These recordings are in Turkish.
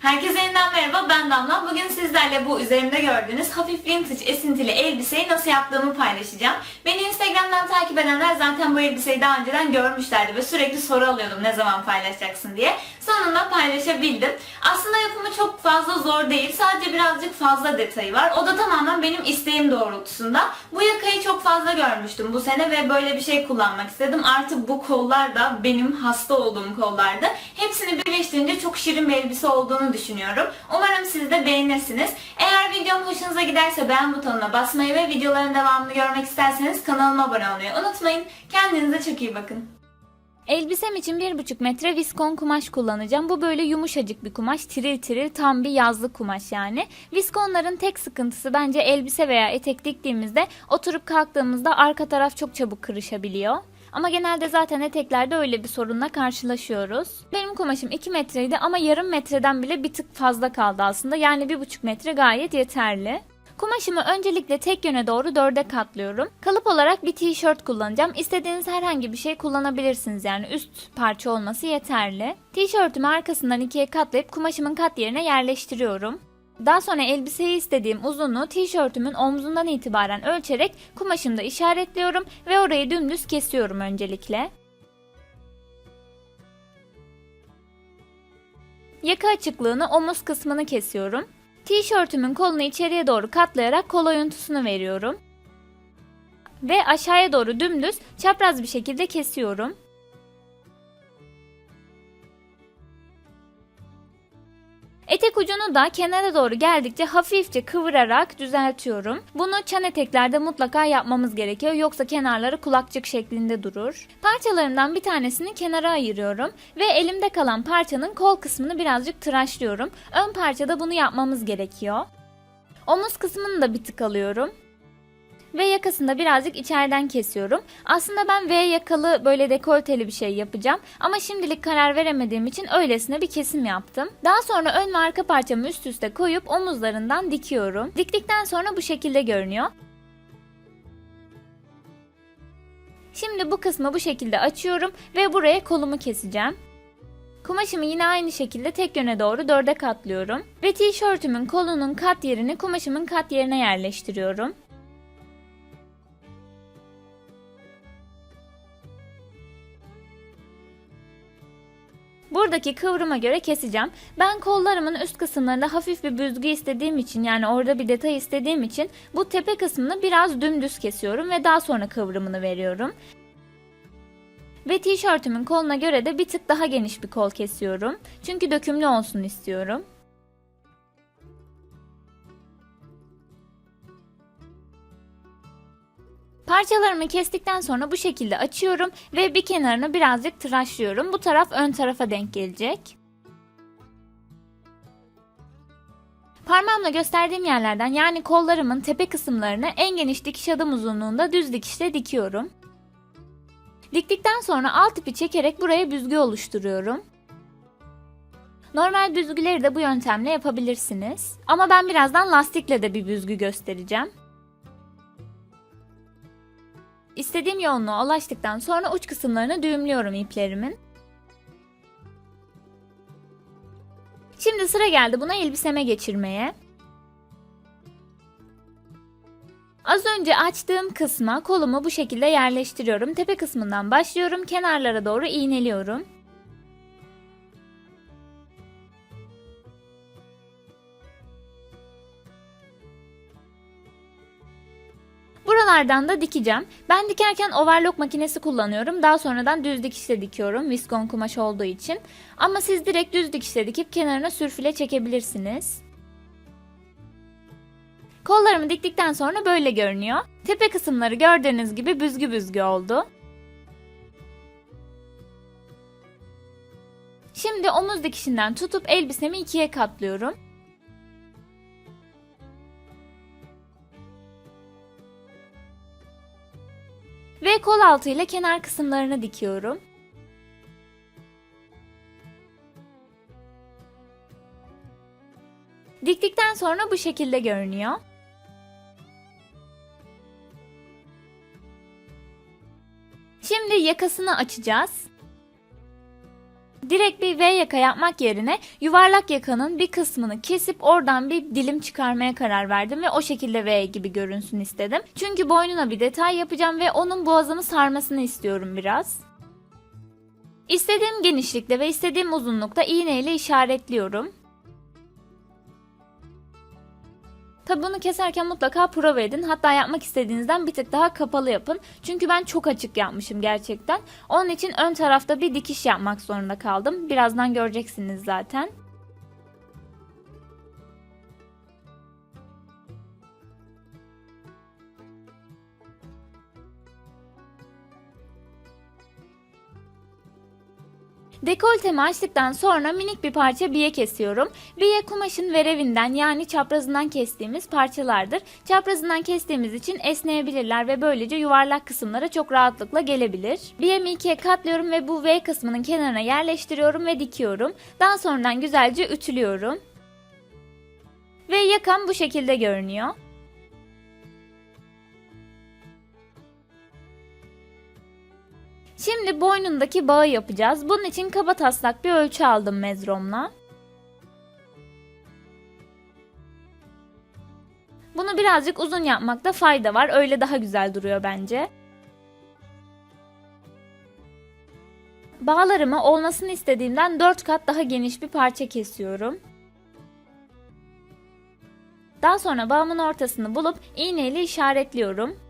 Herkese yeniden merhaba, ben Damla. Bugün sizlerle bu üzerimde gördüğünüz hafif vintage esintili elbiseyi nasıl yaptığımı paylaşacağım. Beni Instagram'dan takip edenler zaten bu elbiseyi daha önceden görmüşlerdi ve sürekli soru alıyordum ne zaman paylaşacaksın diye. Sonunda paylaşabildim. Aslında yapımı çok fazla zor değil, sadece birazcık fazla detayı var. O da tamamen benim isteğim doğrultusunda. Bu yakayı çok fazla görmüştüm bu sene ve böyle bir şey kullanmak istedim. Artık bu kollar da benim hasta olduğum kollardı. Hepsini birleştirince çok şirin bir elbise olduğunu düşünüyorum. Umarım siz de beğenirsiniz. Eğer videom hoşunuza giderse beğen butonuna basmayı ve videoların devamını görmek isterseniz kanalıma abone olmayı unutmayın. Kendinize çok iyi bakın. Elbisem için 1,5 metre viskon kumaş kullanacağım. Bu böyle yumuşacık bir kumaş, tiril tiril, tam bir yazlık kumaş yani. Viskonların tek sıkıntısı bence elbise veya etek diktiğimizde oturup kalktığımızda arka taraf çok çabuk kırışabiliyor. Ama genelde zaten eteklerde öyle bir sorunla karşılaşıyoruz. Benim kumaşım 2 metreydi ama yarım metreden bile bir tık fazla kaldı aslında. Yani 1,5 metre gayet yeterli. Kumaşımı öncelikle tek yöne doğru 4'e katlıyorum. Kalıp olarak bir tişört kullanacağım. İstediğiniz herhangi bir şey kullanabilirsiniz, yani üst parça olması yeterli. Tişörtümü arkasından 2'ye katlayıp kumaşımın kat yerine yerleştiriyorum. Daha sonra elbiseyi istediğim uzunluğu tişörtümün omzundan itibaren ölçerek kumaşımda işaretliyorum ve orayı dümdüz kesiyorum öncelikle. Yaka açıklığını, omuz kısmını kesiyorum. Tişörtümün kolunu içeriye doğru katlayarak kol oyuntusunu veriyorum. Ve aşağıya doğru dümdüz çapraz bir şekilde kesiyorum. Etek ucunu da kenara doğru geldikçe hafifçe kıvırarak düzeltiyorum. Bunu çan eteklerde mutlaka yapmamız gerekiyor, yoksa kenarları kulakçık şeklinde durur. Parçalarımdan bir tanesini kenara ayırıyorum ve elimde kalan parçanın kol kısmını birazcık tıraşlıyorum. Ön parçada bunu yapmamız gerekiyor. Omuz kısmını da bir tık alıyorum. Ve yakasını da birazcık içeriden kesiyorum. Aslında ben V yakalı böyle dekolteli bir şey yapacağım. Ama şimdilik karar veremediğim için öylesine bir kesim yaptım. Daha sonra ön ve arka parçamı üst üste koyup omuzlarından dikiyorum. Diktikten sonra bu şekilde görünüyor. Şimdi bu kısmı bu şekilde açıyorum ve buraya kolumu keseceğim. Kumaşımı yine aynı şekilde tek yöne doğru 4'e katlıyorum. Ve tişörtümün kolunun kat yerini kumaşımın kat yerine yerleştiriyorum. Buradaki kıvrıma göre keseceğim. Ben kollarımın üst kısımlarında hafif bir büzgü istediğim için, yani orada bir detay istediğim için bu tepe kısmını biraz dümdüz kesiyorum ve daha sonra kıvrımını veriyorum. Ve tişörtümün koluna göre de bir tık daha geniş bir kol kesiyorum. Çünkü dökümlü olsun istiyorum. Parçalarımı kestikten sonra bu şekilde açıyorum ve bir kenarını birazcık tıraşlıyorum. Bu taraf ön tarafa denk gelecek. Parmağımla gösterdiğim yerlerden, yani kollarımın tepe kısımlarını en geniş dikiş adım uzunluğunda düz dikişle dikiyorum. Diktikten sonra alt ipi çekerek buraya büzgü oluşturuyorum. Normal büzgüleri de bu yöntemle yapabilirsiniz. Ama ben birazdan lastikle de bir büzgü göstereceğim. İstediğim yoğunluğa ulaştıktan sonra uç kısımlarını düğümlüyorum iplerimin. Şimdi sıra geldi buna elbiseme geçirmeye. Az önce açtığım kısma kolumu bu şekilde yerleştiriyorum. Tepe kısmından başlıyorum, kenarlara doğru iğneliyorum. Buralardan da dikeceğim. Ben dikerken overlock makinesi kullanıyorum. Daha sonradan düz dikişle dikiyorum, viskon kumaş olduğu için. Ama siz direkt düz dikişle dikip kenarına sürfile çekebilirsiniz. Kollarımı diktikten sonra böyle görünüyor. Tepe kısımları gördüğünüz gibi büzgü büzgü oldu. Şimdi omuz dikişinden tutup elbisemi 2'ye katlıyorum. Ve kol altı ile kenar kısımlarını dikiyorum. Diktikten sonra bu şekilde görünüyor. Şimdi yakasını açacağız. Direkt bir V yaka yapmak yerine yuvarlak yakanın bir kısmını kesip oradan bir dilim çıkarmaya karar verdim ve o şekilde V gibi görünsün istedim. Çünkü boynuna bir detay yapacağım ve onun boğazımı sarmasını istiyorum biraz. İstediğim genişlikte ve istediğim uzunlukta iğneyle işaretliyorum. Tabi bunu keserken mutlaka prova edin. Hatta yapmak istediğinizden bir tık daha kapalı yapın. Çünkü ben çok açık yapmışım gerçekten. Onun için ön tarafta bir dikiş yapmak zorunda kaldım. Birazdan göreceksiniz zaten. Dekoltemi açtıktan sonra minik bir parça biye kesiyorum. Biye kumaşın verevinden yani çaprazından kestiğimiz parçalardır. Çaprazından kestiğimiz için esneyebilirler ve böylece yuvarlak kısımlara çok rahatlıkla gelebilir. Biyemi ikiye katlıyorum ve bu V kısmının kenarına yerleştiriyorum ve dikiyorum. Daha sonradan güzelce ütülüyorum. Ve yakam bu şekilde görünüyor. Şimdi boynundaki bağı yapacağız. Bunun için kabataslak bir ölçü aldım mezromla. Bunu birazcık uzun yapmakta fayda var. Öyle daha güzel duruyor bence. Bağlarımı olmasını istediğimden 4 kat daha geniş bir parça kesiyorum. Daha sonra bağımın ortasını bulup iğneyle işaretliyorum.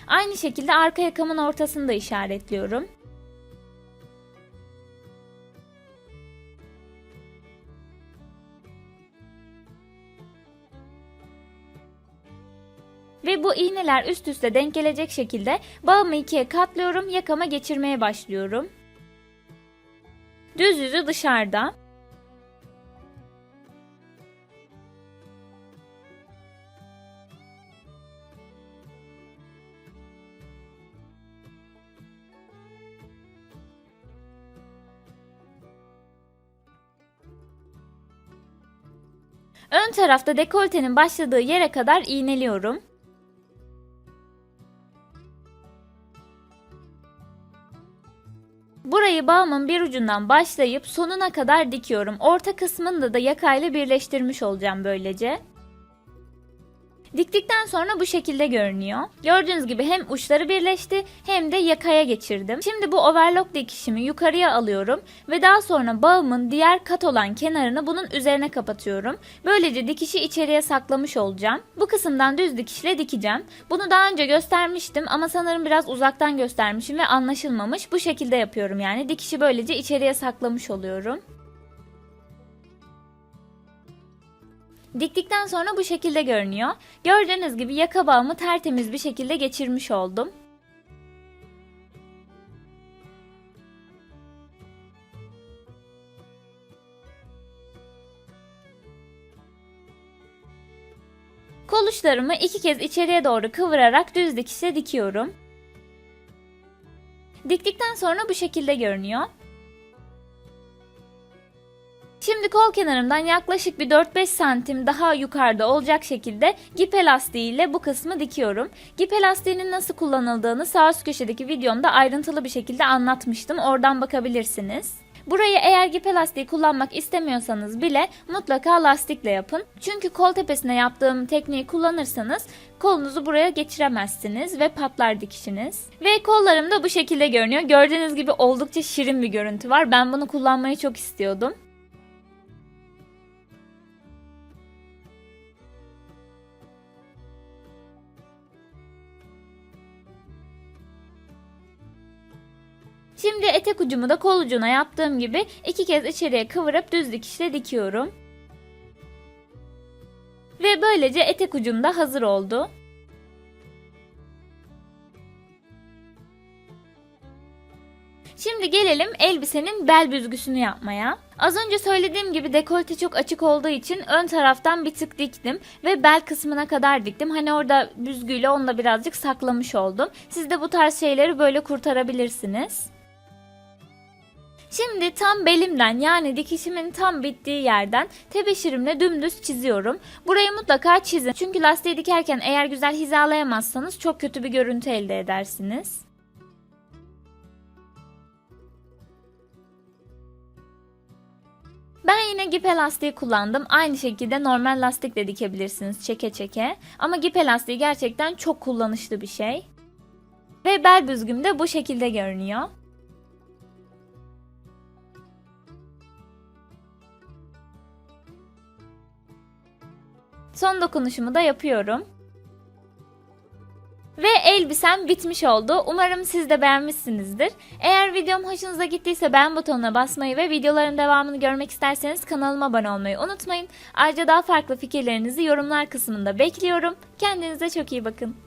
Aynı şekilde arka yakamın ortasını da işaretliyorum. Ve bu iğneler üst üste denk gelecek şekilde bağımı ikiye katlıyorum, yakama geçirmeye başlıyorum. Düz yüzü dışarıda. Ön tarafta dekoltenin başladığı yere kadar iğneliyorum. Burayı bağımın bir ucundan başlayıp sonuna kadar dikiyorum. Orta kısmını da yakayla birleştirmiş olacağım böylece. Diktikten sonra bu şekilde görünüyor. Gördüğünüz gibi hem uçları birleşti hem de yakaya geçirdim. Şimdi bu overlock dikişimi yukarıya alıyorum ve daha sonra bağımın diğer kat olan kenarını bunun üzerine kapatıyorum. Böylece dikişi içeriye saklamış olacağım. Bu kısımdan düz dikişle dikeceğim. Bunu daha önce göstermiştim ama sanırım biraz uzaktan göstermişim ve anlaşılmamış. Bu şekilde yapıyorum yani. Dikişi böylece içeriye saklamış oluyorum. Diktikten sonra bu şekilde görünüyor. Gördüğünüz gibi yaka bağımı tertemiz bir şekilde geçirmiş oldum. Kol uçlarımı 2 kez içeriye doğru kıvırarak düz dikişle dikiyorum. Diktikten sonra bu şekilde görünüyor. Şimdi kol kenarımdan yaklaşık bir 4-5 santim daha yukarıda olacak şekilde gip elastiği ile bu kısmı dikiyorum. Gip elastiğinin nasıl kullanıldığını sağ üst köşedeki videomda ayrıntılı bir şekilde anlatmıştım. Oradan bakabilirsiniz. Burayı eğer gip elastiği kullanmak istemiyorsanız bile mutlaka lastikle yapın. Çünkü kol tepesine yaptığım tekniği kullanırsanız kolunuzu buraya geçiremezsiniz ve patlar dikişiniz. Ve kollarım da bu şekilde görünüyor. Gördüğünüz gibi oldukça şirin bir görüntü var. Ben bunu kullanmayı çok istiyordum. Şimdi etek ucumu da kol ucuna yaptığım gibi 2 kez içeriye kıvırıp düz dikişle dikiyorum. Ve böylece etek ucum da hazır oldu. Şimdi gelelim elbisenin bel büzgüsünü yapmaya. Az önce söylediğim gibi dekolte çok açık olduğu için ön taraftan bir tık diktim ve bel kısmına kadar diktim. Hani orada büzgüyle onu da birazcık saklamış oldum. Siz de bu tarz şeyleri böyle kurtarabilirsiniz. Şimdi tam belimden yani dikişimin tam bittiği yerden tebeşirimle dümdüz çiziyorum. Burayı mutlaka çizin. Çünkü lastiği dikerken eğer güzel hizalayamazsanız çok kötü bir görüntü elde edersiniz. Ben yine gip elastiği kullandım. Aynı şekilde normal lastik de dikebilirsiniz çeke çeke. Ama gip elastiği gerçekten çok kullanışlı bir şey. Ve bel büzgüm de bu şekilde görünüyor. Son dokunuşumu da yapıyorum. Ve elbisem bitmiş oldu. Umarım siz de beğenmişsinizdir. Eğer videom hoşunuza gittiyse beğen butonuna basmayı ve videoların devamını görmek isterseniz kanalıma abone olmayı unutmayın. Ayrıca daha farklı fikirlerinizi yorumlar kısmında bekliyorum. Kendinize çok iyi bakın.